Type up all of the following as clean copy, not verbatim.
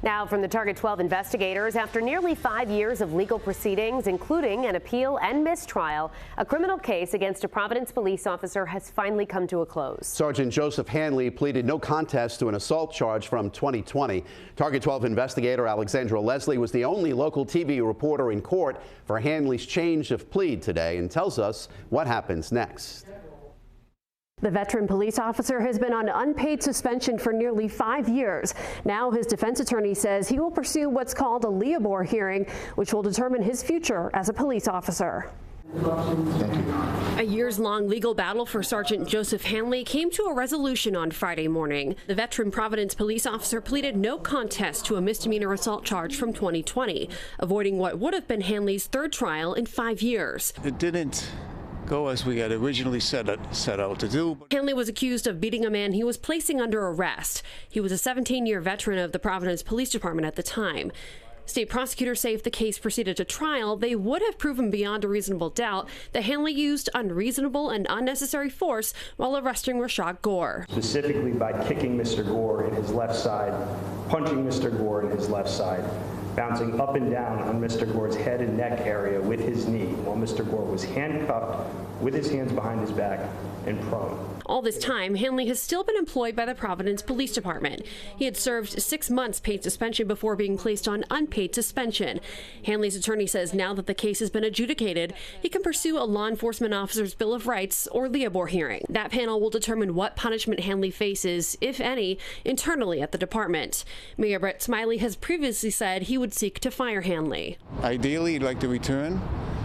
Now from the Target 12 investigators, after nearly 5 years of legal proceedings, including an appeal and mistrial, a criminal case against a Providence police officer has finally come to a close. Sergeant Joseph Hanley pleaded no contest to an assault charge from 2020. Target 12 investigator Alexandra Leslie was the only local TV reporter in court for Hanley's change of plea today and tells us what happens next. The veteran police officer has been on unpaid suspension for nearly 5 years. Now his defense attorney says he will pursue what's called a Leobor hearing, which will determine his future as a police officer. A years-long legal battle for Sergeant Joseph Hanley came to a resolution on Friday morning. The veteran Providence police officer pleaded no contest to a misdemeanor assault charge from 2020, avoiding what would have been Hanley's third trial in 5 years. It didn't go as we had originally set out to do. Hanley was accused of beating a man he was placing under arrest. He was a 17-year veteran of the Providence Police Department at the time. State prosecutors say if the case proceeded to trial, they would have proven beyond a reasonable doubt that Hanley used unreasonable and unnecessary force while arresting Rashad Gore. Specifically by kicking Mr. Gore in his left side, punching Mr. Gore in his left side, bouncing up and down on Mr. Gore's head and neck area with his knee while Mr. Gore was handcuffed with his hands behind his back and prone. All this time, Hanley has still been employed by the Providence Police Department. He had served 6 months paid suspension before being placed on unpaid suspension. Hanley's attorney says now that the case has been adjudicated, he can pursue a law enforcement officer's Bill of Rights or Leobor hearing. That panel will determine what punishment Hanley faces, if any, internally at the department. Mayor Brett Smiley has previously said he would seek to fire Hanley. Ideally, he'd like to return.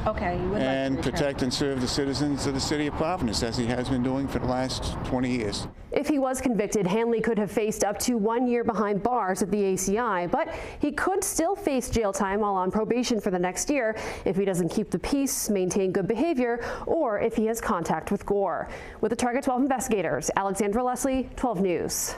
Okay, you would and like to protect and serve the citizens of the city of Providence, as he has been doing for the last 20 years. If he was convicted, Hanley could have faced up to 1 year behind bars at the ACI, but he could still face jail time while on probation for the next year if he doesn't keep the peace, maintain good behavior, or if he has contact with Gore. With the Target 12 investigators, Alexandra Leslie, 12 News.